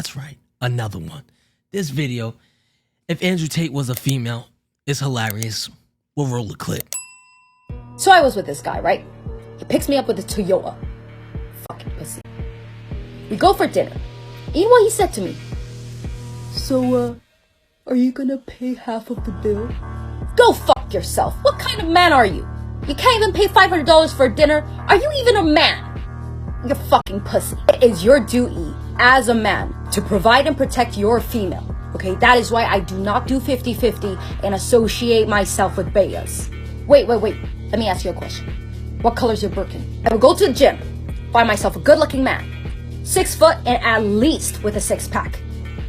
That's right, another one. This video, if Andrew Tate was a female, is hilarious. We'll roll the clip. So I was with this guy, right? He picks me up with a Toyota. Fucking pussy. We go for dinner. You know what he said to me? So, are you gonna pay half of the bill? Go fuck yourself. What kind of man are you? You can't even pay $500 for dinner? Are you even a man? You're fucking pussy. It is your duty as a man to provide and protect your female. Okay, that is why I do not do 50-50 and associate myself with bayas. Wait. Let me ask you a question. What color's your Birkin? I would go to the gym, find myself a good-looking man, 6 foot and at least with a 6-pack,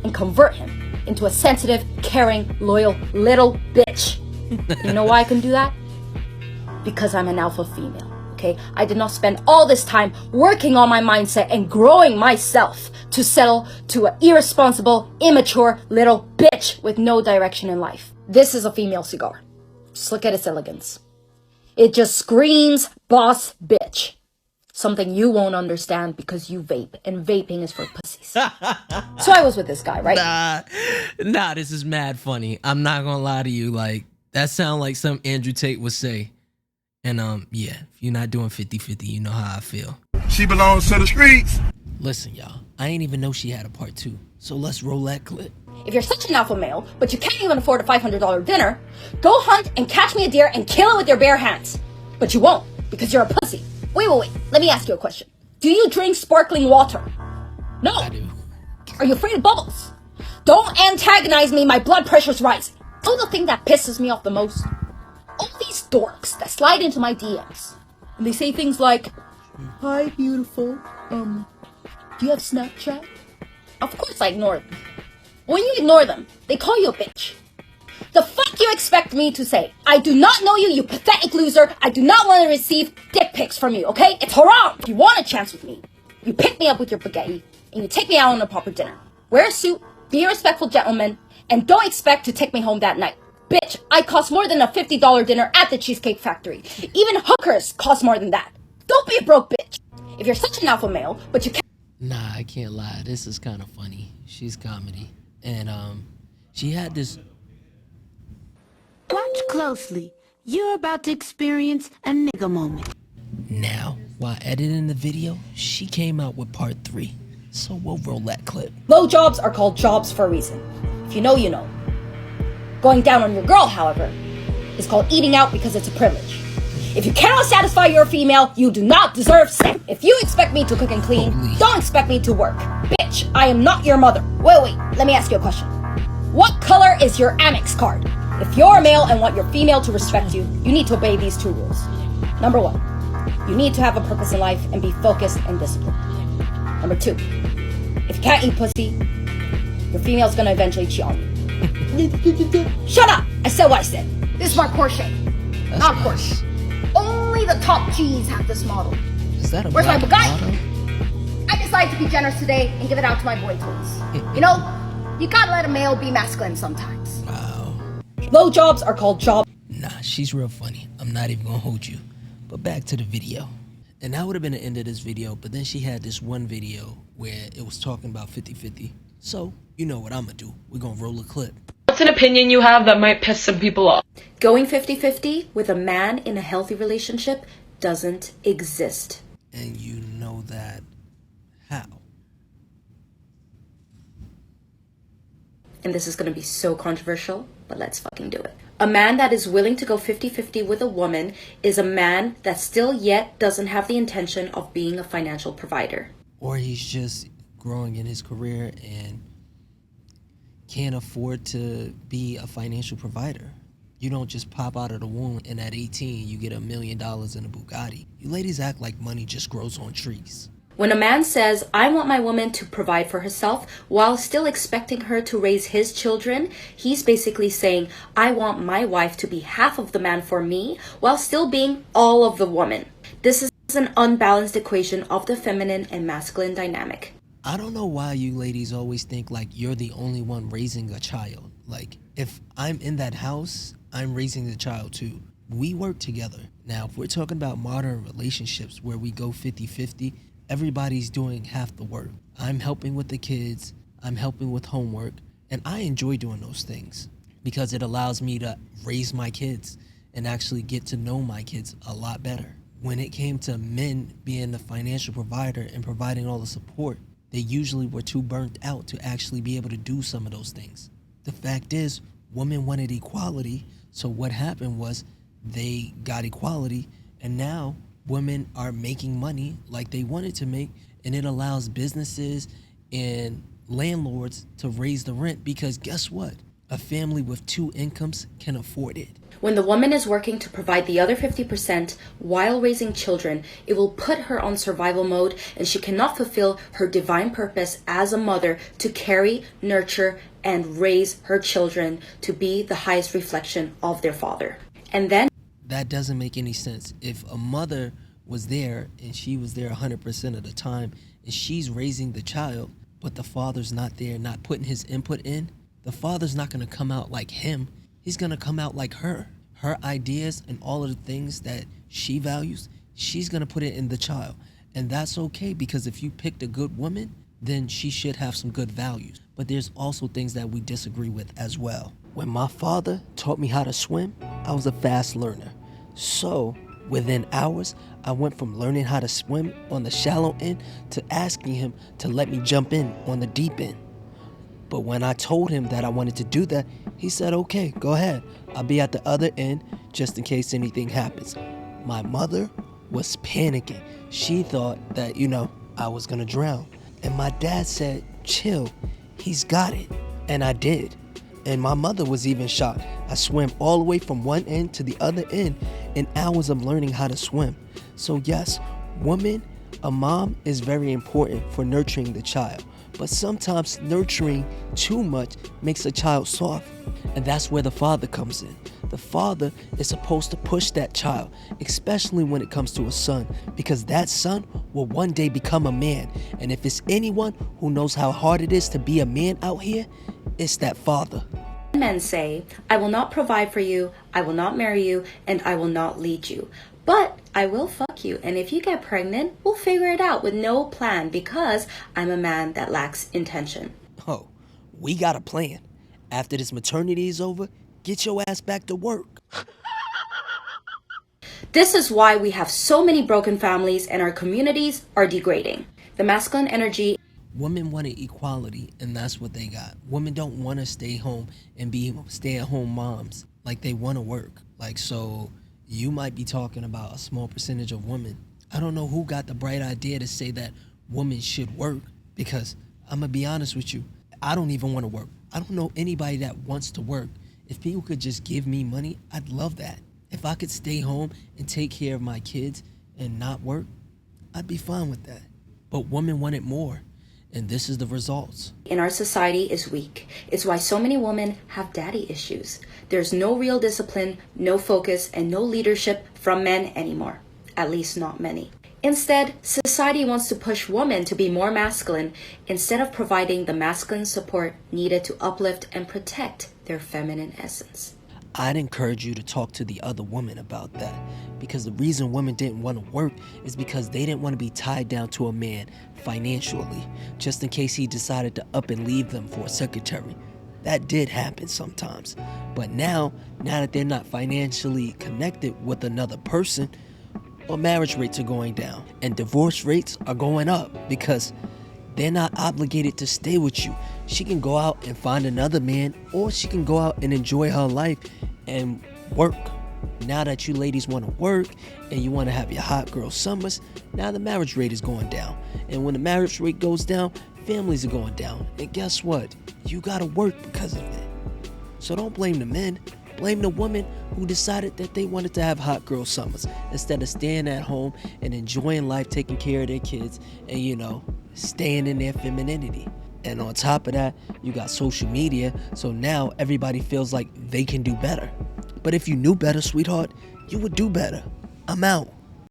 and convert him into a sensitive, caring, loyal little bitch. You know why I can do that? Because I'm an alpha female, okay? I did not spend all this time working on my mindset and growing myself to settle to an irresponsible, immature little bitch with no direction in life. This is a female cigar. Just look at its elegance. It just screams boss bitch. Something you won't understand because you vape, and vaping is for pussies. So I was with this guy, right? Nah, this is mad funny. I'm not gonna lie to you, like, that sound like something Andrew Tate would say. And yeah, if you're not doing 50-50, you know how I feel. She belongs to the streets. Listen, y'all, I ain't even know she had a part 2, so let's roll that clip. If you're such an alpha male, but you can't even afford a $500 dinner, go hunt and catch me a deer and kill it with your bare hands. But you won't, because you're a pussy. Wait. Let me ask you a question. Do you drink sparkling water? No. I do. Are you afraid of bubbles? Don't antagonize me, my blood pressure's rising. Oh, the thing that pisses me off the most? All these dorks that slide into my DMs. And they say things like, "Hi, beautiful. Do you have Snapchat?" Of course I ignore them. When you ignore them, they call you a bitch. The fuck you expect me to say? I do not know you, you pathetic loser. I do not want to receive dick pics from you, okay? It's haram. If you want a chance with me, you pick me up with your spaghetti and you take me out on a proper dinner. Wear a suit, be a respectful gentleman, and don't expect to take me home that night. Bitch, I cost more than a $50 dinner at the Cheesecake Factory. Even hookers cost more than that. Don't be a broke bitch. If you're such an alpha male, but you can't... Nah, I can't lie. This is kind of funny. She's comedy. And she had this... Watch closely. You're about to experience a nigga moment. Now, while editing the video, she came out with part 3. So we'll roll that clip. Low jobs are called jobs for a reason. If you know, you know. Going down on your girl, however, is called eating out because it's a privilege. If you cannot satisfy your female, you do not deserve sex. If you expect me to cook and clean, don't expect me to work. Bitch, I am not your mother. Wait, let me ask you a question. What color is your Amex card? If you're a male and want your female to respect you, you need to obey these 2 rules. Number 1, you need to have a purpose in life and be focused and disciplined. Number 2, if you can't eat pussy, your female's gonna eventually cheat on you. Shut up! I said what I said. This is my Porsche, not Porsche. Only the top G's have this model. Is that a Where's my black Bugatti? model? I decided to be generous today and give it out to my boy toys. You know, you gotta let a male be masculine sometimes. Wow. Low jobs are called jobs. Nah, she's real funny. I'm not even gonna hold you. But back to the video. And that would have been the end of this video, but then she had this one video where it was talking about 50-50. So, you know what I'm gonna do. We're gonna roll a clip. What's an opinion you have that might piss some people off? Going 50-50 with a man in a healthy relationship doesn't exist. And you know that how? And this is going to be so controversial, but let's fucking do it. A man that is willing to go 50-50 with a woman is a man that still yet doesn't have the intention of being a financial provider. Or he's just growing in his career and can't afford to be a financial provider. You don't just pop out of the womb and at 18 you get $1 million in a Bugatti. You ladies act like money just grows on trees. When a man says, I want my woman to provide for herself while still expecting her to raise his children, he's basically saying, I want my wife to be half of the man for me while still being all of the woman. This is an unbalanced equation of the feminine and masculine dynamic. I don't know why you ladies always think like you're the only one raising a child. Like, if I'm in that house, I'm raising the child too. We work together. Now, if we're talking about modern relationships where we go 50-50, everybody's doing half the work. I'm helping with the kids. I'm helping with homework, and I enjoy doing those things because it allows me to raise my kids and actually get to know my kids a lot better. When it came to men being the financial provider and providing all the support, they usually were too burnt out to actually be able to do some of those things. The fact is, women wanted equality, so what happened was they got equality, and now women are making money like they wanted to make, and it allows businesses and landlords to raise the rent because guess what? A family with 2 incomes can afford it. When the woman is working to provide the other 50% while raising children, it will put her on survival mode and she cannot fulfill her divine purpose as a mother to carry, nurture, and raise her children to be the highest reflection of their father. And then that doesn't make any sense. If a mother was there and she was there 100% of the time and she's raising the child, but the father's not there, not putting his input in, the father's not going to come out like him. He's going to come out like her. Her ideas and all of the things that she values, she's going to put it in the child. And that's okay because if you picked a good woman, then she should have some good values. But there's also things that we disagree with as well. When my father taught me how to swim, I was a fast learner. So within hours, I went from learning how to swim on the shallow end to asking him to let me jump in on the deep end. But when I told him that I wanted to do that, he said, okay, go ahead. I'll be at the other end just in case anything happens. My mother was panicking. She thought that, I was gonna drown. And my dad said, chill, he's got it. And I did. And my mother was even shocked. I swam all the way from one end to the other end in hours of learning how to swim. So yes, a mom is very important for nurturing the child. But sometimes nurturing too much makes a child soft. And that's where the father comes in. The father is supposed to push that child, especially when it comes to a son, because that son will one day become a man. And if it's anyone who knows how hard it is to be a man out here, it's that father. men say, I will not provide for you, I will not marry you, and I will not lead you. But I will fuck you, and if you get pregnant, we'll figure it out with no plan because I'm a man that lacks intention. Oh, we got a plan. After this maternity is over, get your ass back to work. This is why we have so many broken families and our communities are degrading. The masculine energy. Women wanted equality, and that's what they got. Women don't want to stay home and be stay-at-home moms. Like, they want to work. Like, so you might be talking about a small percentage of women. I don't know who got the bright idea to say that women should work, because I'm going to be honest with you, I don't even want to work. I don't know anybody that wants to work. If people could just give me money, I'd love that. If I could stay home and take care of my kids and not work, I'd be fine with that. But women wanted more, and this is the results. In our society is weak. It's why so many women have daddy issues. There's no real discipline, no focus, and no leadership from men anymore. At least not many. Instead, society wants to push women to be more masculine instead of providing the masculine support needed to uplift and protect their feminine essence. I'd encourage you to talk to the other woman about that, because the reason women didn't want to work is because they didn't want to be tied down to a man financially, just in case he decided to up and leave them for a secretary. That did happen sometimes. But now that they're not financially connected with another person, well, marriage rates are going down and divorce rates are going up because they're not obligated to stay with you. She can go out and find another man, or she can go out and enjoy her life and work. Now that you ladies want to work and you want to have your hot girl summers, now the marriage rate is going down. And when the marriage rate goes down, families are going down. And guess what? You got to work because of it. So don't blame the men. Blame the women who decided that they wanted to have hot girl summers instead of staying at home and enjoying life, taking care of their kids, and, staying in their femininity. And on top of that, you got social media, so now everybody feels like they can do better. But if you knew better, sweetheart, you would do better. I'm out.